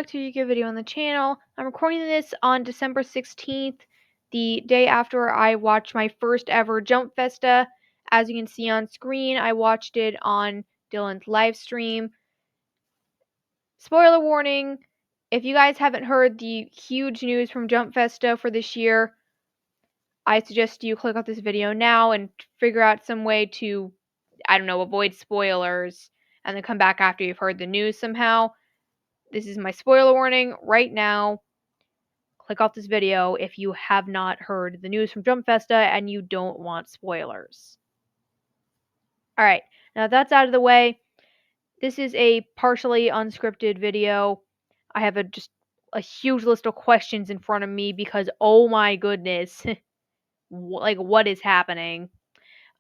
To a YouTube video on the channel. I'm recording this on December 16th, the day after I watched my first ever Jumpfesta. As you can see on screen, I watched it on Dylan's live stream. Spoiler warning, if you guys haven't heard the huge news from Jumpfesta for this year, I suggest you click off this video now and figure out some way to, avoid spoilers and then come back after you've heard the news somehow. This is my spoiler warning right now. Click off this video if you have not heard the news from Jumpfesta and you don't want spoilers. Alright, now that's out of the way. This is a partially unscripted video. I have just a huge list of questions in front of me because, oh my goodness, what is happening?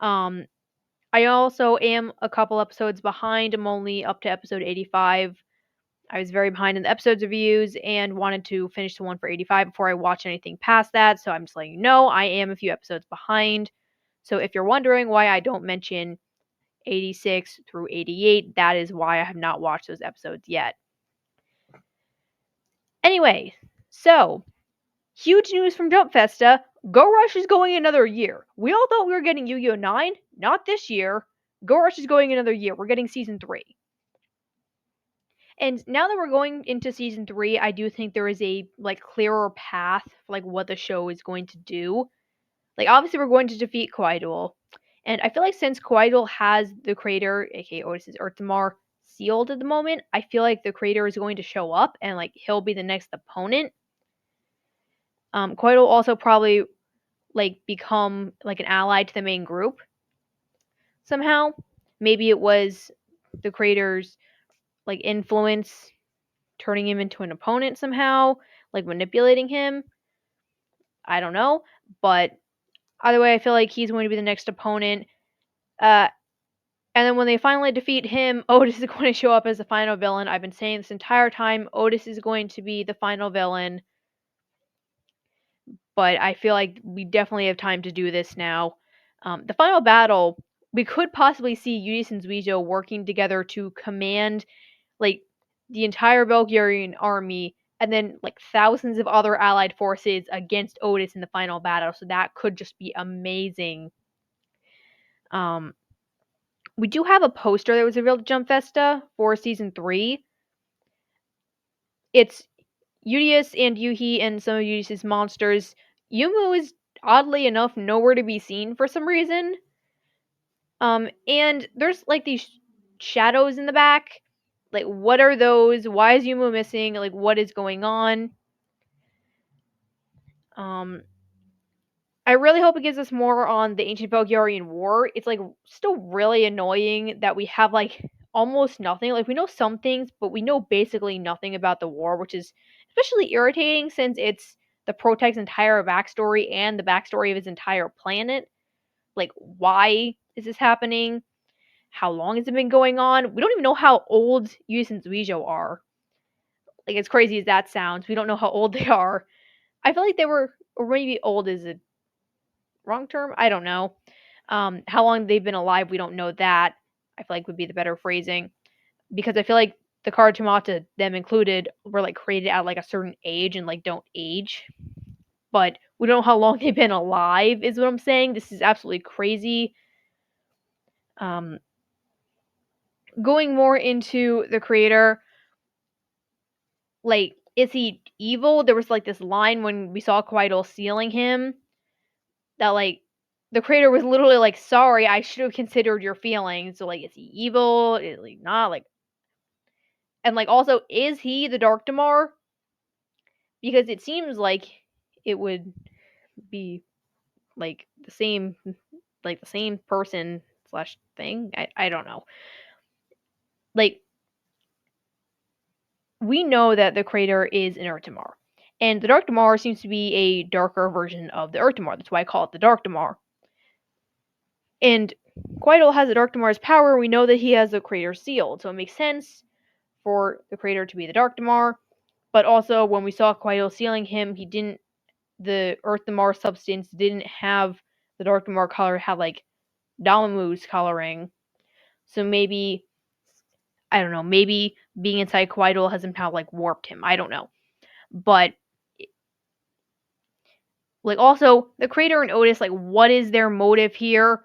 I also am a couple episodes behind. I'm only up to episode 85. I was very behind in the episodes reviews and wanted to finish the one for 85 before I watch anything past that. So I'm just letting you know I am a few episodes behind. So if you're wondering why I don't mention 86 through 88, that is why I have not watched those episodes yet. Anyway, so huge news from Jumpfesta. Go Rush is going another year. We all thought we were getting Yu-Gi-Oh! 9. Not this year. Go Rush is going another year. We're getting Season 3. And now that we're going into Season 3, I do think there is a, clearer path for, what the show is going to do. Obviously we're going to defeat Quaidul. And I feel like since Quaidul has the creator, aka Otis's Earthamar, sealed at the moment, I feel like the creator is going to show up and, he'll be the next opponent. Quaidul also probably, become, an ally to the main group somehow. Maybe it was the creator's influence turning him into an opponent somehow, manipulating him. I don't know, but either way, I feel like he's going to be the next opponent. And then when they finally defeat him, Otis is going to show up as the final villain. I've been saying this entire time, Otis is going to be the final villain. But I feel like we definitely have time to do this now. The final battle, we could possibly see Udis and Zuijo working together to command, the entire Bulgarian army and then thousands of other allied forces against Otis in the final battle. So that could just be amazing. We do have a poster that was revealed at Jumpfesta for Season 3. It's Udius and Yuhi and some of Udius's monsters. Yumu is oddly enough nowhere to be seen for some reason. And there's these shadows in the back. What are those? Why is Yumu missing? What is going on? I really hope it gives us more on the Ancient Bulgarian War. It's still really annoying that we have almost nothing. We know some things, but we know basically nothing about the war, which is especially irritating since it's the Protect's entire backstory and the backstory of his entire planet. Why is this happening? How long has it been going on? We don't even know how old Yus and Zuijo are. As crazy as that sounds, we don't know how old they are. I feel like they were, or maybe old is a wrong term? I don't know. How long they've been alive, we don't know that. I feel like would be the better phrasing. Because I feel like the Karatamata, them included, were created at a certain age and don't age. But we don't know how long they've been alive, is what I'm saying. This is absolutely crazy. Going more into the creator, is he evil? There was this line when we saw Quaidul sealing him that the creator was literally sorry, I should have considered your feelings. So is he evil? Is he not? And also, is he the Dark Damar? Because it seems like it would be the same person slash thing. I don't know. We know that the creator is an Earthamar. And the Dark Damar seems to be a darker version of the Earthamar. That's why I call it the Dark Damar. And Quaidul has the Dark Damar's power. We know that he has the creator sealed. So it makes sense for the creator to be the Dark Damar. But also, when we saw Quaidul sealing him, the Earthamar substance didn't have the Dark Damar color, it had Damamu's coloring. So maybe I don't know, maybe being inside Quietle has somehow, like, warped him, I don't know. But, like, also, the Creator and Otis, like, what is their motive here?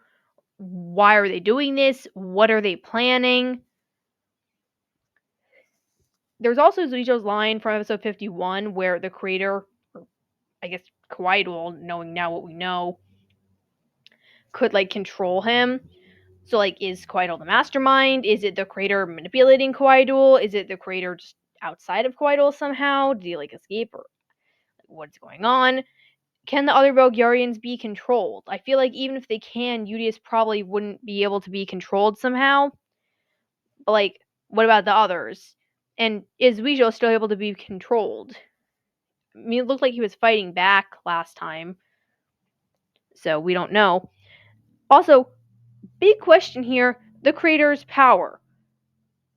Why are they doing this? What are they planning? There's also Zuijo's line from episode 51 where the Creator, or I guess Quietle, knowing now what we know, could, like, control him. So, like, is Quietle the mastermind? Is it the Creator manipulating Quietle? Is it the Creator just outside of Quietle somehow? Did he, like, escape? Or like, what's going on? Can the other Belgarians be controlled? I feel like even if they can, Udius probably wouldn't be able to be controlled somehow. But, like, what about the others? And is Zuijo still able to be controlled? I mean, it looked like he was fighting back last time. So, we don't know. Also, big question here, the Creator's power.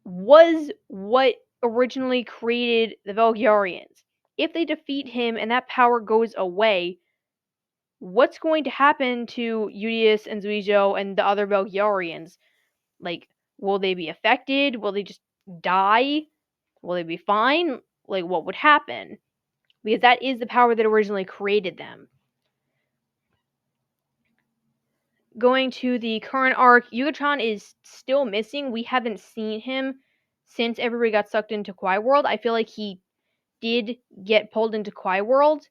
Was what originally created the Belgarians. If they defeat him and that power goes away, what's going to happen to Udius and Zuijo and the other Belgarians? Like, will they be affected? Will they just die? Will they be fine? Like, what would happen? Because that is the power that originally created them. Going to the current arc, Yugatron is still missing. We haven't seen him since everybody got sucked into Kwai World. I feel like he did get pulled into Kwai World.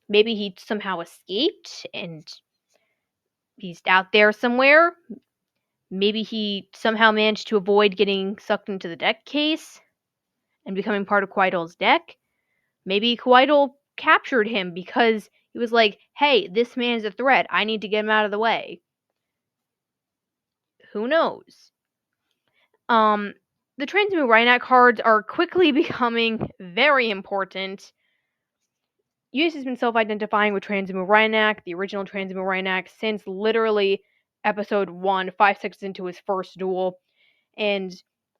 Maybe he somehow escaped and he's out there somewhere. Maybe he somehow managed to avoid getting sucked into the deck case and becoming part of Quietel's deck. Maybe Quietel captured him because he was like, hey, this man is a threat. I need to get him out of the way. Who knows? The Transmute Rhinoc cards are quickly becoming very important. Udius has been self-identifying with Transmute Rhinoc, the original Transmute Rhinoc, since literally episode 1, 5 seconds into his first duel. And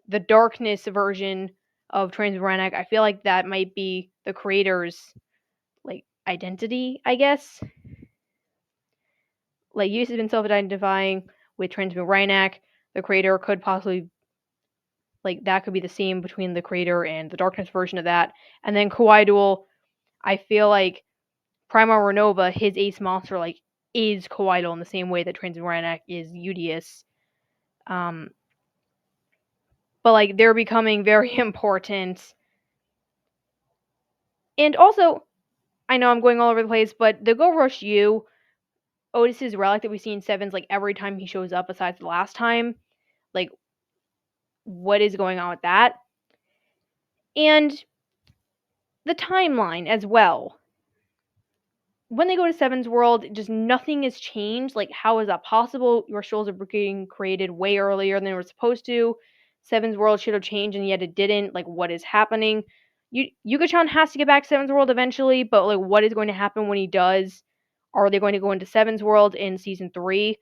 the Darkness version of Transmute Rhinoc, I feel like that might be the Creator's, like, identity, I guess. Like, Udius has been self-identifying with Transmute Rhinoc. The Creator could possibly, like, that could be the same between the Creator and the Darkness version of that. And then Kawaii Duel, I feel like Primal Renova, his ace monster, like, is Kawaii in the same way that Transmute Rhinoc is Udius. But, like, they're becoming very important. And also, I know I'm going all over the place, but the Go Rush U, Otis's relic that we see in Sevens, like, every time he shows up besides the last time, like, what is going on with that? And the timeline as well. When they go to Seven's World, just nothing has changed. Like, how is that possible? Your shows are being created way earlier than they were supposed to. Seven's World should have changed, and yet it didn't. Like, what is happening? Yuga-chan has to get back to Seven's World eventually, but, like, what is going to happen when he does? Are they going to go into Seven's World in Season 3?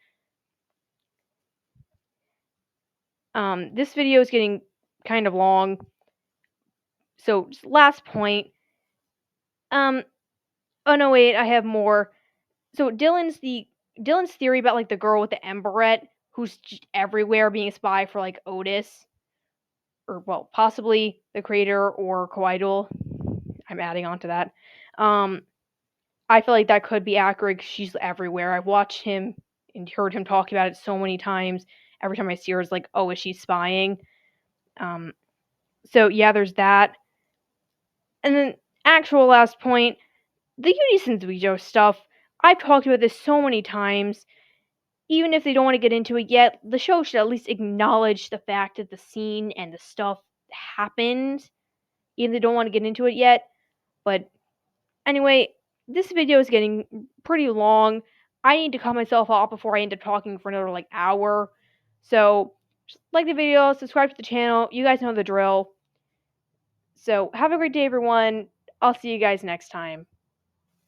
This video is getting kind of long. So, just last point. Oh no, wait, I have more. So Dylan's theory about, like, the girl with the emberette who's just everywhere being a spy for, like, Otis, or, well, possibly the Creator or Kawaii. I'm adding on to that. I feel like that could be accurate 'cause she's everywhere. I've watched him and heard him talk about it so many times. Every time I see her, it's like, oh, is she spying? So yeah, there's that. And then actual last point, the Udius and Zuijo stuff. I've talked about this so many times. Even if they don't want to get into it yet, the show should at least acknowledge the fact that the scene and the stuff happened. Even if they don't want to get into it yet. But anyway, this video is getting pretty long. I need to cut myself off before I end up talking for another, like, hour. So, just like the video, subscribe to the channel. You guys know the drill. So, have a great day, everyone. I'll see you guys next time.